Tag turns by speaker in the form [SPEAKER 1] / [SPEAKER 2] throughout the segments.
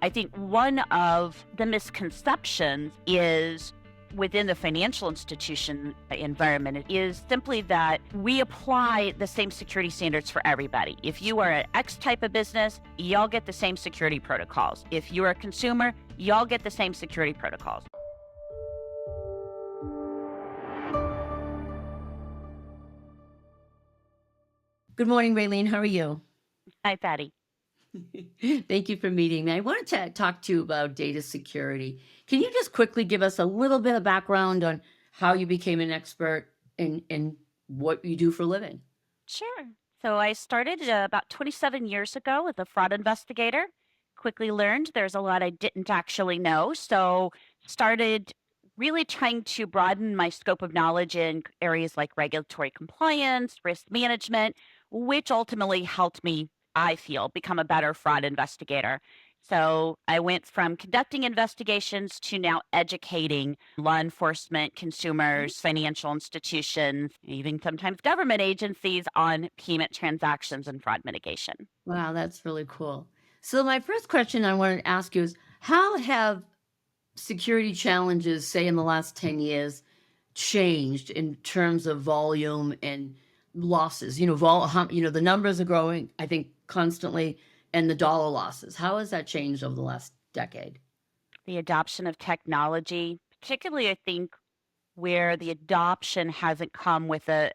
[SPEAKER 1] I think one of the misconceptions is within the financial institution environment is simply that we apply the same security standards for everybody. If you are an X type of business, y'all get the same security protocols. If you're a consumer, y'all get the same security protocols.
[SPEAKER 2] Good morning, Rayleen. How are you?
[SPEAKER 1] Hi, Patty.
[SPEAKER 2] Thank you for meeting me. I wanted to talk to you about data security. Can you just quickly give us a little bit of background on how you became an expert in what you do for a living?
[SPEAKER 1] Sure. So I started about 27 years ago as a fraud investigator. Quickly learned there's a lot I didn't actually know. So started really trying to broaden my scope of knowledge in areas like regulatory compliance, risk management, which ultimately helped me, I feel, become a better fraud investigator. So I went from conducting investigations to now educating law enforcement,
[SPEAKER 2] Mhm.
[SPEAKER 1] consumers, financial institutions, even sometimes government agencies on payment transactions and fraud mitigation.
[SPEAKER 2] Wow, that's really cool. So my first question I wanted to ask you is, how have security challenges, say in the last 10 years, changed in terms of volume and losses? The numbers are growing, I think, constantly, and the dollar losses. How has that changed over the last decade?
[SPEAKER 1] The adoption of technology, particularly, I think, where the adoption hasn't come with a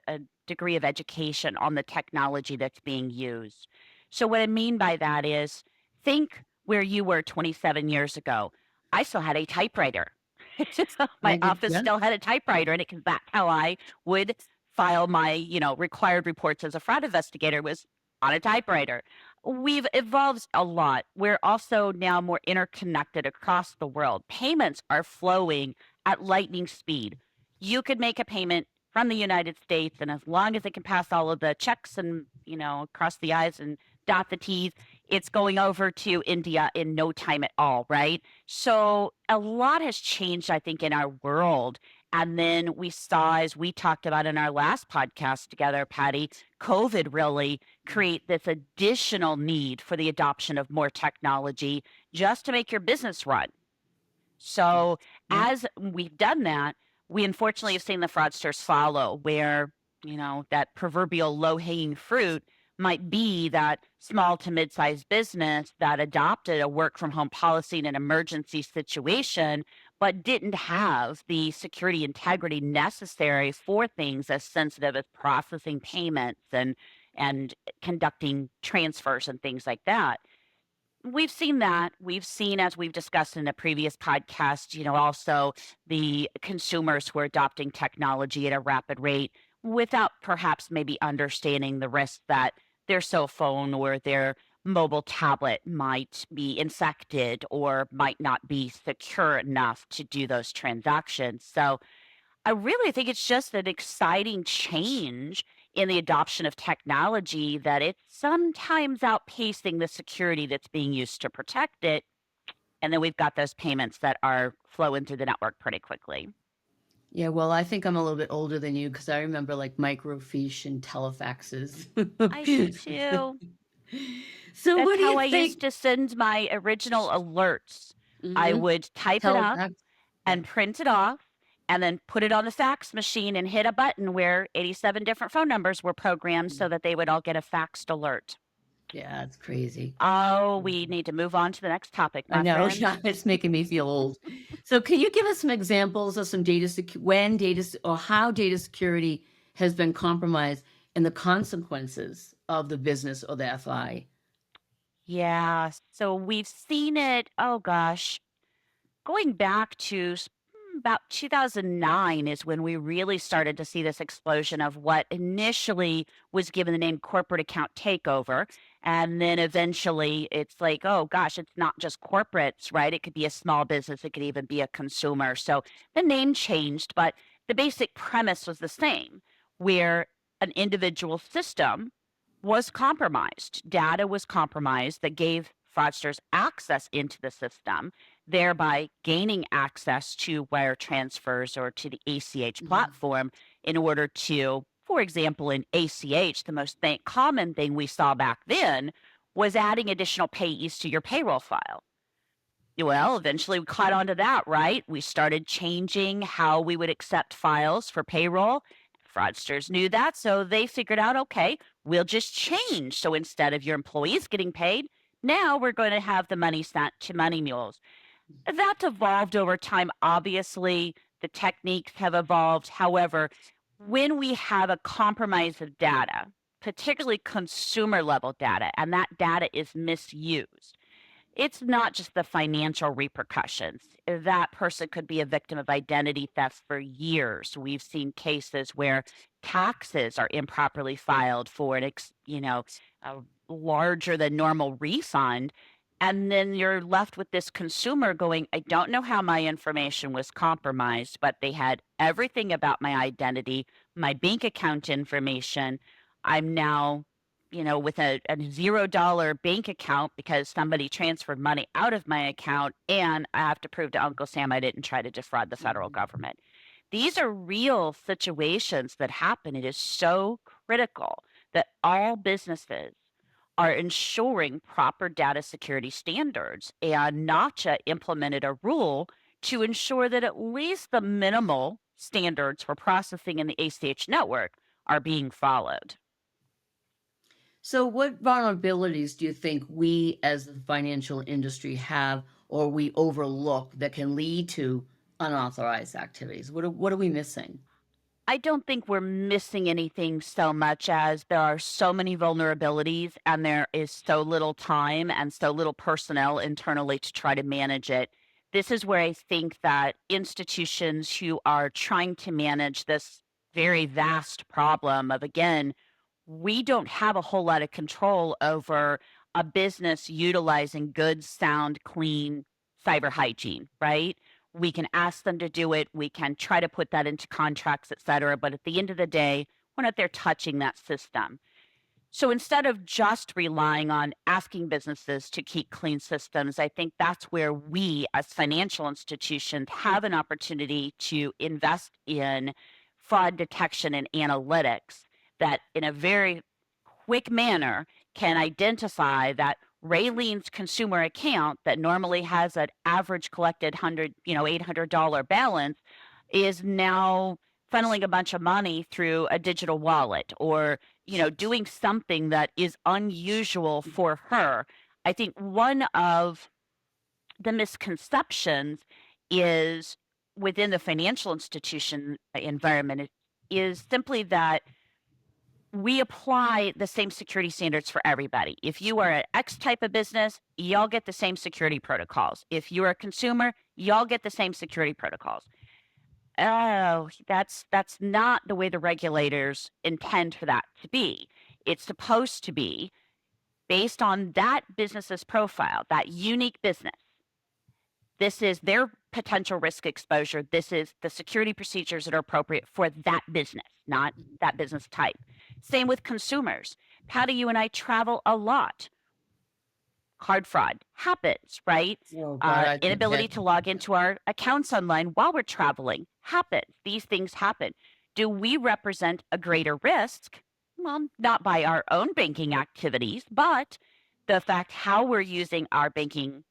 [SPEAKER 1] degree of education on the technology that's being used. So, what I mean by that is think where you were 27 years ago. I still had a typewriter. My
[SPEAKER 2] I did,
[SPEAKER 1] office
[SPEAKER 2] yeah.
[SPEAKER 1] still had a typewriter, and it that's how I would file my, required reports as a fraud investigator was on a typewriter. We've evolved a lot. We're also now more interconnected across the world. Payments are flowing at lightning speed. You could make a payment from the United States, and as long as it can pass all of the checks and, cross the I's and dot the T's, it's going over to India in no time at all, right? So a lot has changed, I think, in our world. And then we saw, as we talked about in our last podcast together, Patty, COVID really create this additional need for the adoption of more technology just to make your business run.
[SPEAKER 2] Yeah.
[SPEAKER 1] So
[SPEAKER 2] Yeah.
[SPEAKER 1] as we've done that, we unfortunately have seen the fraudsters follow where, that proverbial low hanging fruit might be that small to mid-sized business that adopted a work from home policy in an emergency situation, but didn't have the security integrity necessary for things as sensitive as processing payments and conducting transfers and things like that. We've seen that. We've seen, as we've discussed in a previous podcast, also the consumers who are adopting technology at a rapid rate without perhaps maybe understanding the risk that their cell phone or their mobile tablet might be infected or might not be secure enough to do those transactions. So I really think it's just an exciting change in the adoption of technology that it's sometimes outpacing the security that's being used to protect it. And then we've got those payments that are flowing through the network pretty quickly.
[SPEAKER 2] Yeah, well, I think I'm a little bit older than you because I remember like microfiche and telefaxes.
[SPEAKER 1] I do too.
[SPEAKER 2] So
[SPEAKER 1] That's
[SPEAKER 2] what do
[SPEAKER 1] how
[SPEAKER 2] you
[SPEAKER 1] I used
[SPEAKER 2] think?
[SPEAKER 1] to send my original alerts. I
[SPEAKER 2] Mhm.
[SPEAKER 1] would type it up
[SPEAKER 2] Telefax. Yeah.
[SPEAKER 1] and print it off and then put it on the fax machine and hit a button where 87 different phone numbers were programmed so that they would all get a faxed alert.
[SPEAKER 2] Yeah, it's crazy.
[SPEAKER 1] Oh, we need to move on to the next topic,
[SPEAKER 2] I
[SPEAKER 1] my
[SPEAKER 2] know.
[SPEAKER 1] friend.
[SPEAKER 2] Yeah, it's making me feel old. So can you give us some examples of some when or how data security has been compromised and the consequences of the business or the FI?
[SPEAKER 1] Yeah, so we've seen it, oh gosh, going back to about 2009 is when we really started to see this explosion of what initially was given the name corporate account takeover. And then eventually it's like, oh gosh, it's not just corporates, right? It could be a small business, it could even be a consumer. So the name changed, but the basic premise was the same, where an individual system was compromised. Data was compromised that gave fraudsters access into the system, thereby gaining access to wire transfers or to the ACH
[SPEAKER 2] Mhm.
[SPEAKER 1] platform in order to, for example, in ACH, the most common thing we saw back then was adding additional payees to your payroll file. Well, eventually we caught on to that, right? We started changing how we would accept files for payroll. Fraudsters knew that, so they figured out, okay, we'll just change. So instead of your employees getting paid, now we're going to have the money sent to money mules. That's evolved over time. Obviously, the techniques have evolved. However, when we have a compromise of data, particularly consumer level data, and that data is misused, it's not just the financial repercussions. That person could be a victim of identity theft for years. We've seen cases where taxes are improperly filed for a larger than normal refund. And then you're left with this consumer going, I don't know how my information was compromised, but they had everything about my identity, my bank account information. I'm now with a $0 bank account because somebody transferred money out of my account, and I have to prove to Uncle Sam I didn't try to defraud the federal government. These are real situations that happen. It is so critical that all businesses are ensuring proper data security standards, and NACHA implemented a rule to ensure that at least the minimal standards for processing in the ACH network are being followed.
[SPEAKER 2] So, what vulnerabilities do you think we as the financial industry have or we overlook that can lead to unauthorized activities? What are we missing?
[SPEAKER 1] I don't think we're missing anything so much as there are so many vulnerabilities and there is so little time and so little personnel internally to try to manage it. This is where I think that institutions who are trying to manage this very vast problem of, again, we don't have a whole lot of control over a business utilizing good, sound, clean cyber hygiene, right? We can ask them to do it. We can try to put that into contracts, et cetera. But at the end of the day, we're not there touching that system. So instead of just relying on asking businesses to keep clean systems, I think that's where we as financial institutions have an opportunity to invest in fraud detection and analytics that in a very quick manner can identify that Rayleen's consumer account that normally has an average collected $800 balance is now funneling a bunch of money through a digital wallet, or doing something that is unusual for her. I think one of the misconceptions is within the financial institution environment is simply that we apply the same security standards for everybody. If you are an X type of business, y'all get the same security protocols. If you're a consumer, y'all get the same security protocols. Oh, that's not the way the regulators intend for that to be. It's supposed to be based on that business's profile, that unique business. This is their potential risk exposure. This is the security procedures that are appropriate for that business, not that business type. Same with consumers. Patty, you and I travel a lot. Card fraud happens, right?
[SPEAKER 2] Oh, God, I
[SPEAKER 1] Inability
[SPEAKER 2] forget.
[SPEAKER 1] to log into our accounts online while we're traveling happens. These things happen. Do we represent a greater risk? Well, not by our own banking activities, but the fact how we're using our banking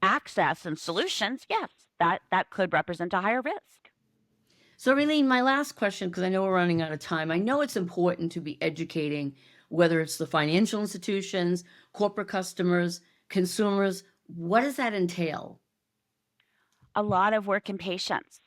[SPEAKER 1] access and solutions, yes, that could represent a higher risk.
[SPEAKER 2] So, Raylene, my last question, because I know we're running out of time. I know it's important to be educating, whether it's the financial institutions, corporate customers, consumers. What does that entail?
[SPEAKER 1] A lot of work and patience.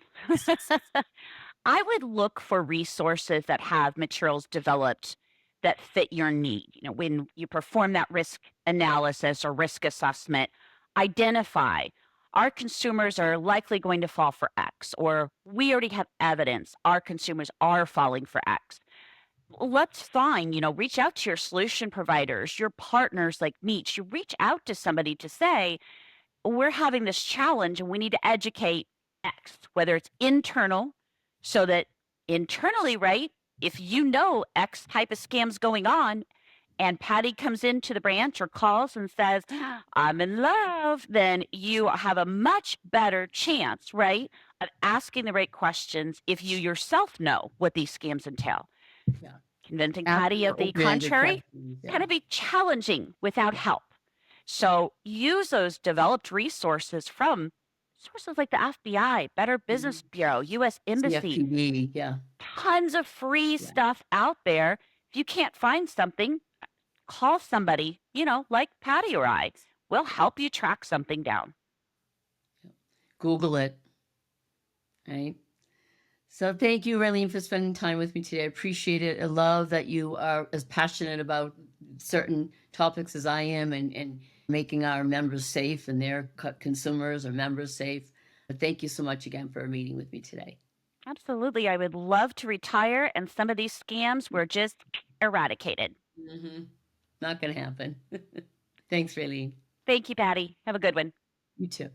[SPEAKER 1] I would look for resources that have materials developed that fit your need. When you perform that risk analysis or risk assessment, identify our consumers are likely going to fall for X, or we already have evidence our consumers are falling for X. Let's find, reach out to your solution providers, your partners like Meet. You reach out to somebody to say, we're having this challenge and we need to educate X, whether it's internal, so that internally, right, if X type of scam's going on and Patty comes into the branch or calls and says, I'm in love, then you have a much better chance, right, of asking the right questions if you yourself know what these scams entail.
[SPEAKER 2] Yeah.
[SPEAKER 1] Convincing
[SPEAKER 2] After
[SPEAKER 1] Patty
[SPEAKER 2] your
[SPEAKER 1] of the
[SPEAKER 2] open-ended
[SPEAKER 1] contrary
[SPEAKER 2] questions,
[SPEAKER 1] can
[SPEAKER 2] yeah.
[SPEAKER 1] be challenging without help. So use those developed resources from sources like the FBI, Better Business Bureau, U.S. Embassy,
[SPEAKER 2] CFPB, yeah.
[SPEAKER 1] tons of free
[SPEAKER 2] Yeah.
[SPEAKER 1] stuff out there. If you can't find something, call somebody, like Patty or I. We'll help you track something down.
[SPEAKER 2] Google it, right? So thank you, Rayleen, for spending time with me today. I appreciate it. I love that you are as passionate about certain topics as I am, and making our members safe and their consumers or members safe. But thank you so much again for meeting with me today.
[SPEAKER 1] Absolutely. I would love to retire and some of these scams were just eradicated.
[SPEAKER 2] Not going to happen. Thanks, Rayleen.
[SPEAKER 1] Thank you, Patty. Have a good one.
[SPEAKER 2] You too.